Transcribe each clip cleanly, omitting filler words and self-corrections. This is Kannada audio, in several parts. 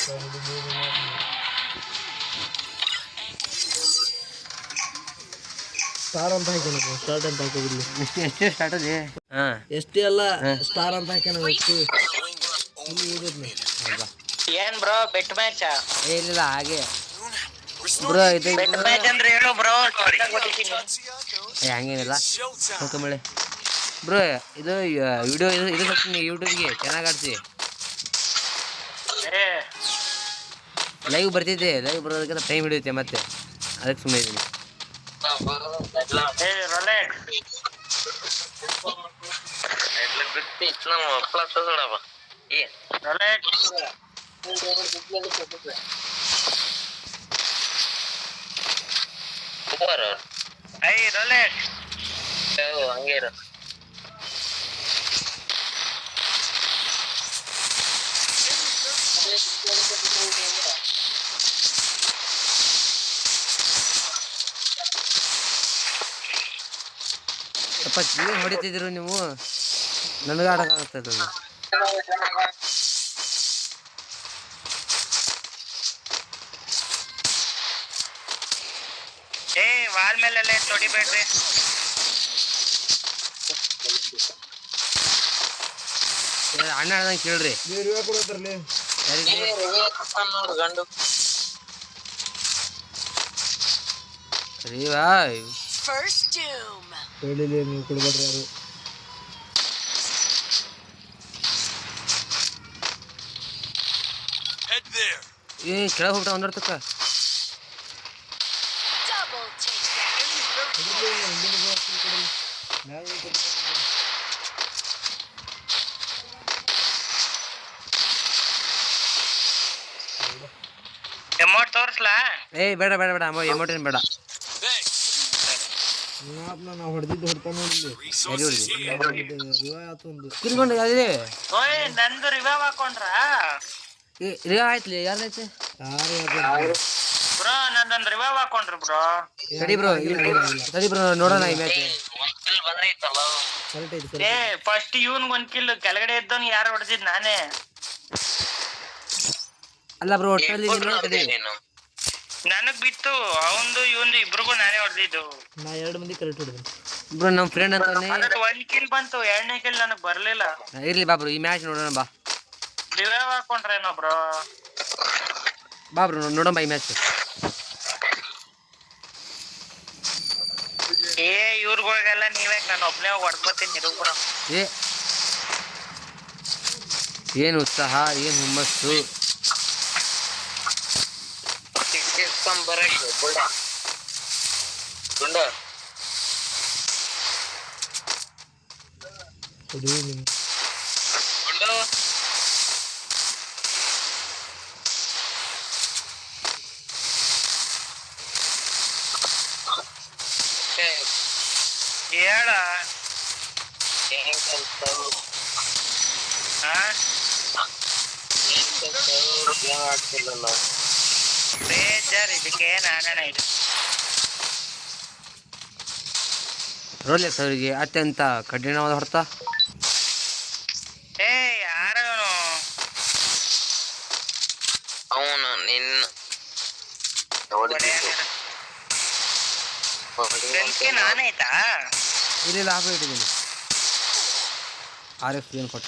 ಸ್ಟಾರ್ ಅಂತ ಹಾಕ್ಯಾನ ಸ್ಟಾರ್ಟ್ ಅಂತ ಹಾಕೋದಿಲ್ಲ ಎಷ್ಟೇ ಸ್ಟಾರ್ಟ್ ಅದೇ ಎಷ್ಟೇ ಅಲ್ಲ ಸ್ಟಾರ್ ಅಂತ ಹಾಕ್ಯಾನ ಏನ್ ಬ್ರೋ ಬೆಟ್ ಮ್ಯಾಚ್ ಇಲ್ಲ ಹಾಗೆ ಬ್ರೋ ಇದು ಬೆಟ್ ಮ್ಯಾಚ್ ಅಂದ್ರೆ ಹೇಳು ಬ್ರೋ ಹಂಗೇನಿಲ್ಲ ಮಳೆ ಬ್ರೋ ಇದು ವಿಡಿಯೋ ಇದು ಹಾಕ್ತೀನಿ ಯೂಟ್ಯೂಬ್ಗೆ ಚೆನ್ನಾಗಿ ಆಡ್ತಿ ಲೈವ್ ಬರ್ತಿದ್ದೆ ಲೈವ್ ಬರೋದಕ್ಕಿಂತ ಟೈಮ್ ಹಿಡಿಯುತ್ತೆ ಮತ್ತೆ ಅದಕ್ಕೆ ಸುಮ್ಮನೆ ಇದ್ದೀನಿ ಹಂಗೆ ಇರು ಸ್ವಲ್ಪ ಏನು ಹೊಡಿತಿದ್ರು ನೀವು ನನಗೆ ಆಡೋಕ್ಕಾಗ್ತದೆ ವಾಲ್ ಮೇಲೆಲ್ಲ ಹೊಡಿಬೇಡ್ರಿ ಅಣ್ಣ ಹೇಳ್ದಂಗೆ ಕೇಳ್ರಿ ಗಂಡು ಹೇಳಿಲ್ಲ ನೀವು ಕೊಡ್ಬೇಡ್ರಿ ಯಾರು ಕೆಳಗೆ ಹೋಗ್ಬಿಟ್ಟ ಒಂದರ್ತಕ್ಕ ಎಮೋಟ್ ತೋರ್ಸ್ಲಾ ಬೇಡ ಬೇಡ ಬೇಡ ಅಮ್ಮ ಎಮೋಟೇನ್ ಬೇಡ ನಾವು ಹೊಡೆದಿದ್ದು ಹೊಡ್ತಾ ನೋಡಿಲ್ಲ ತಿರ್ಕೊಂಡು ಯಾವ್ದಿದೆ ನಂದು ರಿವೈವ್ ಹಾಕೊಂಡ್ರ ರಿವಾ ಆಯ್ತಲಿ ಯಾರ್ದೈತೆ ಬ್ರೋ ನಂದೊಂದು ರಿವೈವ್ ಹಾಕೊಂಡ್ರು ಬ್ರೋ ಸರಿ ಬ್ರೋ ನೋಡೋಣ ಈ ಮ್ಯಾಚ್ ಫಸ್ಟ್ ಇವನ್ ಒಂದ್ ಕಿಲ್ ಕೆಳಗಡೆ ಇದ್ದವನ್ ಯಾರು ಹೊಡೆದಿದ್ ನಾನೇ ಅಲ್ಲ ಬ್ರೋ ಒಟ್ಟಲ್ಲಿ ನನಗ್ ಬಿತ್ತು ಅವಂದು ಇವಂದು ಇಬ್ರಿಗೂ ನಾನೇ ಹೊಡೆದಿದ್ದು ನಾ 2 ಮಂದಿ ಕರೆಕ್ಟ್ ಹೊಡೆದೆ ಬ್ರೋ ನಮ್ಮ ಫ್ರೆಂಡ್ ಅಂತಾನೆ ಒಂದ್ ಕಿಲ್ ಬಂತು 2ನೇ ಕಿಲ್ ನನಗ್ ಬರ್ಲಿಲ್ಲ ಇರ್ಲಿ ಬಾ ಬ್ರೋ ಈ ಮ್ಯಾಚ್ ನೋಡೋಣ ಬಾ ರಿವೈವ್ ಹಾಕೊಂಡ್ರೇನೋ ಬ್ರೋ ಬಾ ಬ್ರೋ ನೋಡೋಣ ಬಾ ಈ ಮ್ಯಾಚ್ ಇವ್ರಿಗಳಿಗೆಲ್ಲ ನೀವೇ ನಾನು ಒಬ್ನೇ ಹೋಗಿ ಹೊಡ್ಕೋತೀನಿ ಬ್ರೋ ಏನು ಉತ್ಸಾಹ ಏನು ಹುಮ್ಮಸ್ಸು ಬರಕ್ಕೆ ಗುಂಡ ಹೇಳ ಬೇಜಾರ್ ಇದಕ್ಕೆ ನಾನಣ ಇದು ರೋಲೆಕ್ಸ್ ಅವರಿಗೆ ಅತ್ಯಂತ ಕಠಿಣವಾದ ಹೊಡೆತ ಯಾರವನು ಅವನು ನಿನ್ನ ನಾನಾಯ್ತಾ ಇಲ್ಲ ಹಾಕಿ ಇಟ್ಟಿದ್ದೀನಿ RF ಏನು ಕೊಟ್ಟ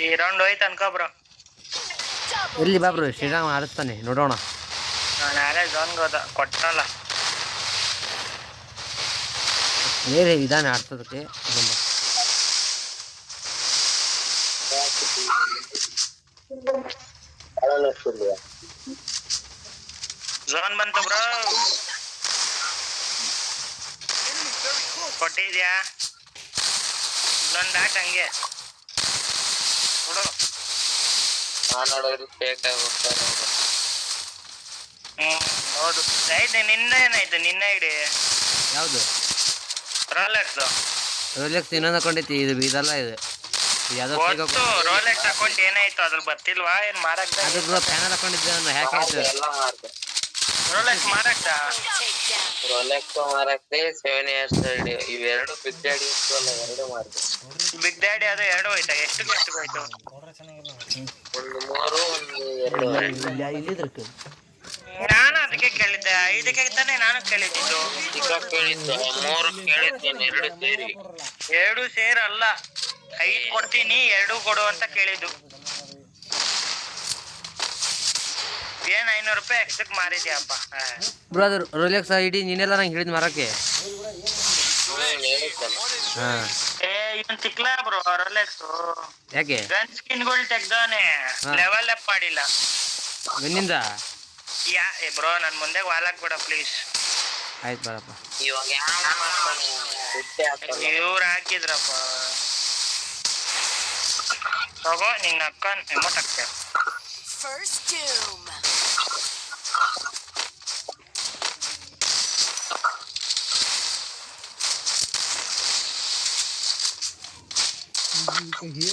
ಈ ರೌಂಡ್ ಹೋಯ್ತು ಅನ್ಕೋ ಬ್ರೋ ಎಲ್ಲಿ ಬಾ ಬ್ರೋ ಶ್ರೀರಾಮ್ ಆಡಿಸ್ತಾನೆ ನೋಡೋಣ ನಾನು ಯಾರೇ ಝೋನ್ಗೆ ಹೋದ ಕೊಟ್ಟಲ್ಲ ಬೇರೆ ವಿಧಾನ ಆಡ್ಸೋದಕ್ಕೆ ಝೋನ್ ಬಂತು ಬ್ರೋ ಕೊಟ್ಟಿದ್ಯಾ ಇನ್ನೊಂದು ಆಟ ಹಂಗೆ ಬಿಡು ಹೌದು ಆಯ್ತು ನಿನ್ನ ಏನಾಯ್ತು ನಿನ್ನ ಐಡಿ ಯಾವುದು ರೋಲೆಕ್ಸ್ ಇನ್ನೊಂದು ಹಾಕೊಂಡೈತಿ ಇದು ಇದಲ್ಲ ಇದು ರೋಲೆಕ್ಸ್ ಅಕೌಂಟ್ ಏನಾಯ್ತು ಅದ್ರ ಬರ್ತಿಲ್ವಾ ಏನ್ ಮಾರಾಕ ಪ್ಯಾನಲ್ ಹಾಕೊಂಡಿದ್ದೆ ಹ್ಯಾಕ್ ಆಯ್ತು ರೋಲೆಕ್ಸ್ ಮಾರಾಕ್ತ ರೋಲೆಕ್ಸ್ ಮಾರಾಕ್ತೆ 7 ಇಯರ್ಸ್ ಇವೆರಡು ಬಿಗ್ ಡ್ಯಾಡಿ ಇತ್ತು ಅಲ್ಲ ಎರಡು ಮಾರ್ದೆ ಬಿಗ್ ಡ್ಯಾಡಿ ಅದು ಎರಡು ಹೋಯ್ತಾ ಎಷ್ಟು ಹೋಯ್ತು ಒಂದು 3 ಒಂದು 2 ಇಲ್ಲಿದ್ರ ನಾನು ಅದಕ್ಕೆ ಕೇಳಿದ್ದೆ, 5ಕ್ಕೆ ತಾನೇ ನಾನು ಕೇಳಿದ್ದು. ಈಗ ಕೇಳಿದ್ದು 3 ಕೇಳಿದ್ದೇನೆ, 2 ಸೇರಿ. 2 ಸೇರಲ್ಲ, 5 ಕೊಡ್ತೀನಿ 2 ಕೊಡು ಅಂತ ಕೇಳಿದ್ದು. ಏನ್ 500 ರೂಪಾಯಿ ಎಕ್ಸ್ಟ್ರಾ ಮಾರಿದ್ಯಪ್ಪ. ಬ್ರೋ ಅದು ರೋಲೆಕ್ಸ್ ಇಡೀ ನೀನೆಲ್ಲ ನಂಗೆ ಹೇಳಿದ್ ಮಾರಕ್ಕೆ. ಹೇಳಿದ್ದಲ್ಲ. ಹಾಂ ಏ ಇವನ್ ತಿಕ್ಲಾ ಬ್ರೋ ರೋಲೆಕ್ಸ್ ಯಾಕೆ ಗನ್ ಸ್ಕಿನ್ಗಳು ತೆಗ್ದಾನೆ, ಲೆವೆಲ್ ಅಪ್ ಮಾಡಿಲ್ಲ. ಗನ್ನಿಂದ ಏ ಬ್ರೋ ನನ್ ಮುಂದೆ ವಾಲಕ್ ಬಿಡ ಪ್ಲೀಸ್. ಆಯ್ತು ಬರಪ್ಪ. ಇವಾಗ ಯಾವ ಮಾಡ್ತಾನೆ? ದುಡ್ಡೇ ಹಾಕಲ್ಲ. ಇವ್ರು ಹಾಕಿದ್ರಪ್ಪ. ತಗೋ ನಿನ್ನ ಅಕ್ಕ ಎಮೋಟ್ ಹಾಕ್ತೇವೆ. First Doom. ಬಡಿಯು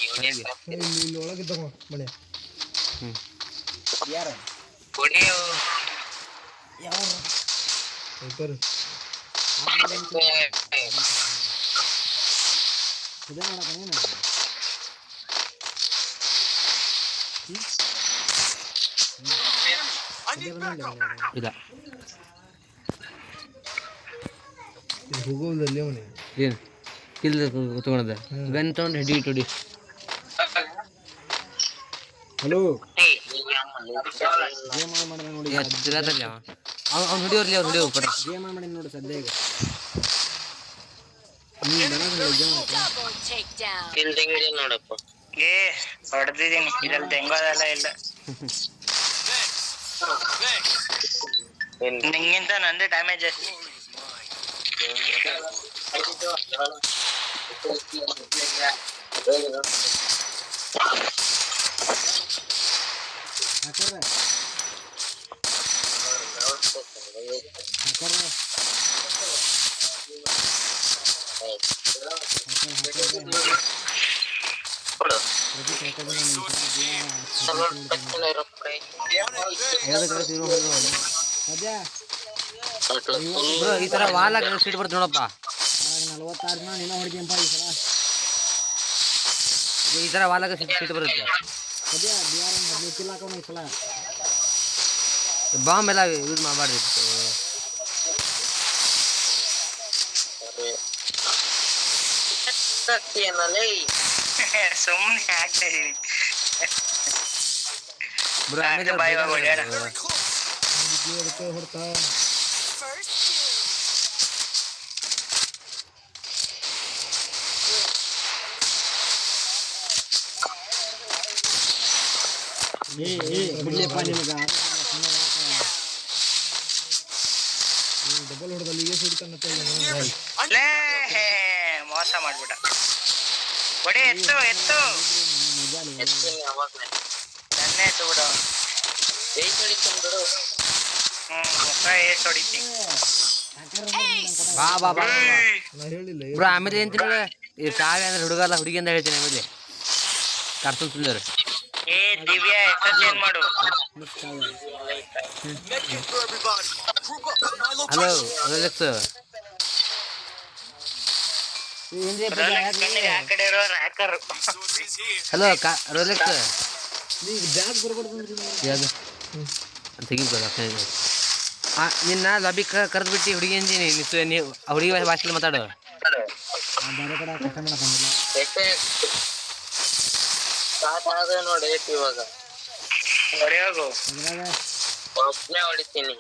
ಇವನಿಗೆ ಹಾಕ್ತೀನಿ. ಇಲ್ಲಿ ಒಳಗಿದ್ದ ಮನೆ ಹ್ಞೂ ಯಾರ ಬಡಿಯು ಯಾವ ಇಬ್ಬರು ಇದೇ ಮಾಡಕ ನೀನು ಇಲ್ಲ ಇದು ಹೋಗೋದಲ್ಲಿ ಅವನೇ ಏನು ಕಿಲ್ ತೊಗೊಂಡದ ಗನ್ ತೊಗೊಂಡು ಹಿಡಿ ಹಲೋ ಗೇಮ್ ಮಾಡಿದ ನೋಡಿ ಚಿಲ್ಲದಲ್ಲಿ ಅವ್ನು ಹಿಡಿಯೋರ್ಲಿ ಅವ್ನು ಹಿಡಿಯೋ ಪಡ ಗೇಮ್ ಮಾಡಿ ನೋಡಿ ಸದ್ಯ ಈಗ Double takedown. ತಿಂಡಿ ನೋಡಪ್ಪ. ಏ ಹೊಡೆದಿದ್ದೀನಿ, ಇದ್ರಲ್ಲಿ ತೆಂಗೋದೆಲ್ಲ ಇಲ್ಲ. ನಿಂಗಿಂತ ನಂದೇ ಡ್ಯಾಮೇಜ್ ಜಾಸ್ತಿ. ಕೊಡು. ಸ್ವಲ್ಪ ತಕ್ಷಣ ಇರಪ್ಪ. ಬ್ರೋ ಈ ಥರ ವಾಲಾಗ ಸೀಟ್ ಬರ್ತದೆ ನೋಡಪ್ಪ. 46 ನೀನು ಹೊಡಿದ್ಯಂಪ ಈ ಸಲ ಈ ಥರ ವಾಲಾಗ ಸೀಟ್ ಬರುತ್ತೆ. ಸದ್ಯ ಬಿಆರ್ 15 ಕಿಲ್ ಹಾಕೋಣ ಈ ಸಲ. ಬಾಂಬ್ ಎಲ್ಲ ಯೂಸ್ ಮಾಡಬಾರ್ದು. ಸುಮ್ಮನೆ ಆಗ್ತಾ ಇದೀನಿ. ಬ್ರೋ ಆಮೇಲೆ ಬಾಯ್ ಹೊಡ್ಯಾಡ. ಅದಕ್ಕೆ ಹೊಡ್ತಾ First Doom. ಬಿಡ್ಲಿಪ್ಪ ನಿನಗ ಡಬಲ್ ಹೊಡೆದಲ್ಲಿ ಈಗ ಸುಡ್ತಾನ ಲೇ ಮೋಸ ಮಾಡ್ಬಿಟ್ಟ. ಹೊಡಿ, ಎತ್ತು ನನ್ನೇ ಎತ್ತು ಬಿಡು. ಮುಖ ಏಟ್ ಹೊಡಿತಿ. ಬಾ ಬಾ ಬಾ ನಾ ಹೇಳಿಲ್ಲ ಬ್ರೋ ಆಮೇಲೆ ಏನು ತಿಂಗಳು ಈ ಸಾವೆ ಅಂದ್ರೆ ಹುಡುಗಲ್ಲ ಹುಡುಗಿ ಅಂತ ಹೇಳ್ತೀನಿ. ಆಮೇಲೆ ಕಾರ್ಟೂನ್ ಸುಂದರ್ ಏ ದಿವ್ಯಾ ಹೆಸರು ಚೇಂಜ್ ಮಾಡು. ಹಲೋ ರೋಲೆಕ್ಸ್ ಆ ಕಡೆ ಇರೋ ರ್ಯಾಕರ್. ಹಲೋ ರೋಲೆಕ್ಸ್ ಈಗ ಬ್ಯಾಗ್ ಬರ್ಬಾರ್ದು ಯಾವುದು ತೆಗಿಬೋದು. ನಿನ್ನ ಲಬಿ ಕರೆದು ಬಿಟ್ಟು ಹುಡುಗಿ ಅಂತೀನಿ ನೀವು ಹುಡುಗಿ ಭಾಷೆಯಲ್ಲಿ ಮಾತಾಡು. ಬೇರೆ ಕಡೆ ಕಷ್ಟ ಮಾಡಕ್ಕಾಗಿಲ್ಲ. ನೋಡಿ ಇವಾಗ ಹೊಡೆಯೋಗು, ಒಬ್ಬನೇ ಹೊಡಿತೀನಿ.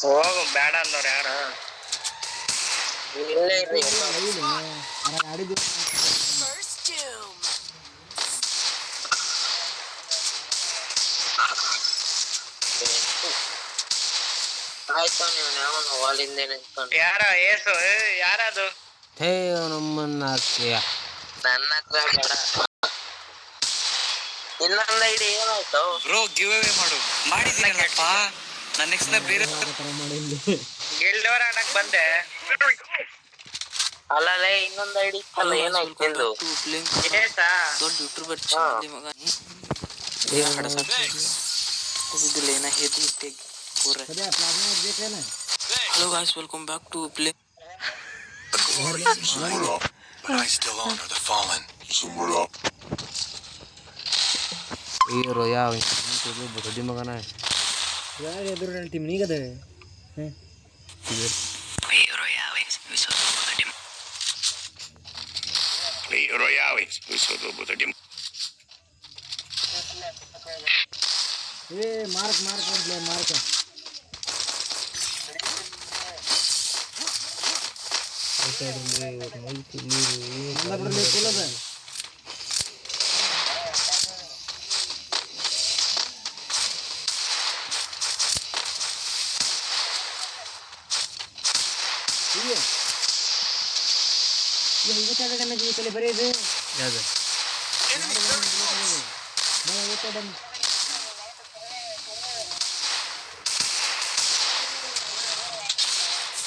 ಹೋಗು, ಬೇಡ ಅಂದವ್ರು ಯಾರು. ಇಲ್ಲೇ ಇರ್ರಿ. ಆಡಿದ್ದು First Doom. ಆಯ್ತು ನೀವು ಯಾವನ ವಾಲಿಂದ ನಿಂತ್ಕೊಂಡು ಯಾರ ಏಸು ಯಾರದು? ಹೇ ನಮ್ಮನ್ನ ನನ್ನ ಹತ್ರ ಬೇಡ. ಇನ್ನೊಂದು ಐಡಿ ಏನಾಯ್ತು? ಬ್ರೋ ಗಿವ್ ಅವೇ ಮಾಡು ಮಾಡಿದ್ದೀನಲ್ಲಪ್ಪ. ನನ್ನ ನೆಕ್ಸ್ಟ್ ಬೇರೆ ಗಿಲ್ಡ್ ವಾರ್ ಆಡಕ್ ಬಂದೆ. ಅಲ್ಲೇ ಇನ್ನೊಂದು ಐಡಿ ಇತ್ತಲ್ಲ, ಏನಾಯ್ತು ನಿಂದು? ಏಸಾ ದೊಡ್ಡ ಯೂಟ್ಯೂಬರ್ ಚಾನಲ್ ಮಗ ಹೋಗಿದ್ದಿಲ್ಲ ಏನ ಹೇತು ಬಿಟ್ಟೆ ಪೂರ. Hello guys, welcome back to play. But I still honor the fallen. ಈ ರೋಯಾ ದೊಡ್ಡ ಮಗನ ಯಾರು ಎದುರು ಟೀಮ್ ನೀಗದೆ ಏ ಮಾರ್ಕ್ ಮಾಡ್ಕೊಂಡ್ಲೆ ಮಾರ್ಕ ಬರೀ ಇದು ಯಾವ್ದು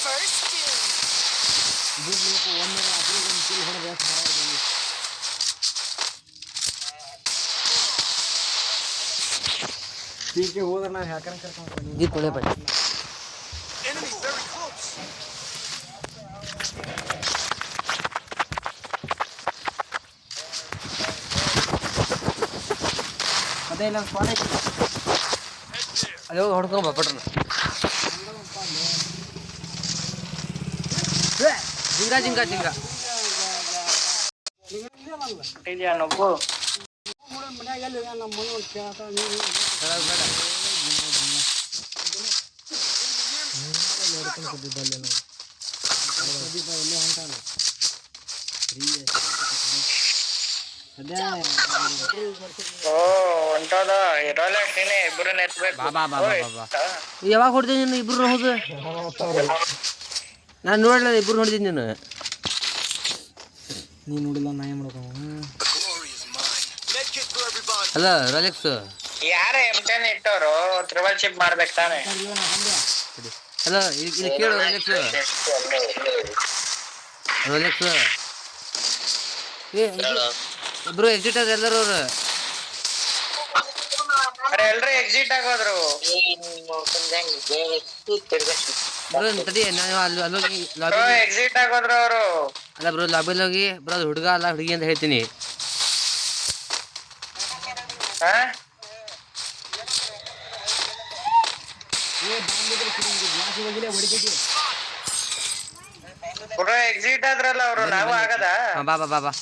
First doom. ಪೀಕೆ ಹೋದ್ರೆ ನಾನು ಯಾಕಂದ್ರೆ ಕರ್ಕೊಂಡು ಇದು ತೊಳೆ ಬೈ ಅದೇ ಇಲ್ಲ ಸ್ವಾನೆ ಅದೇ ಹೊಡ್ಕೊಂಡ್ ಬಪ್ಪಟ್ರನ ಜಿಂಗ ಜಿಂಗ ಜಿಂಗ ಇದೆಯಾ ನೊಬ್ಬು ಓ ಹೊಂಟದ ಇರೋಲ್ಲ ನೀನೆ ಇಬ್ಬರನ್ನ ಎತ್ಬೇಕು ಬಾ ಬಾ ಬಾ ಬಾ ಬಾ ಯಾವಾಗ ಹೊಡ್ತೀನಿ ನೀನು ಇಬ್ರು ಹೌದು ನಾನು ನೋಡಲ್ಲ ಇಬ್ರು ನೋಡಿದ್ದೀನಿ ನೀನು ನೀನು ನೋಡಿಲ್ಲ ನಾ ಏನು ಮಾಡ್ಕೊ ಅಲ್ಲ ರೋಲೆಕ್ಸ್ ಯಾರ M10 ಇಟ್ಟವರು ಟ್ರಿಬಲ್ ಶಿಪ್ ಮಾಡ್ಬೇಕು ತಾನೆ ಅಲ್ಲ ಇಲ್ಲಿ ಕೇಳು ರೋಲೆಕ್ಸ್ ರೋಲೆಕ್ಸ್ ಏ ಇಬ್ರು ಎಕ್ಸಿಟ್ ಆದ್ರೆ ಎಲ್ಲರೂ ಅವ್ರು ಅರೆ ಎಲ್ರು ಎಕ್ಸಿಟ್ ಆಗೋದ್ರು ಬ್ರೋ ತಡಿ ನಾನು ಅಲ್ಲೋಗಿ ಬ್ರೋ ಲಾಬಿ ಎಕ್ಸಿಟ್ ಆಗೋದ್ರು ಅವರು ಅಲ್ಲ ಬ್ರೋ ಲಾಬಿಲಿ ಹೋಗಿ ಬ್ರೋ ಅದು ಹುಡುಗ ಅಲ್ಲ ಹುಡುಗಿ ಅಂತ ಹೇಳ್ತೀನಿ ಬ್ರೋ ಎಕ್ಸಿಟ್ ಆದ್ರಲ್ಲ ಅವರು ನಾವು ಆಗದ ಹಾಂ ಬಾ ಬಾ ಬಾ ಬಾ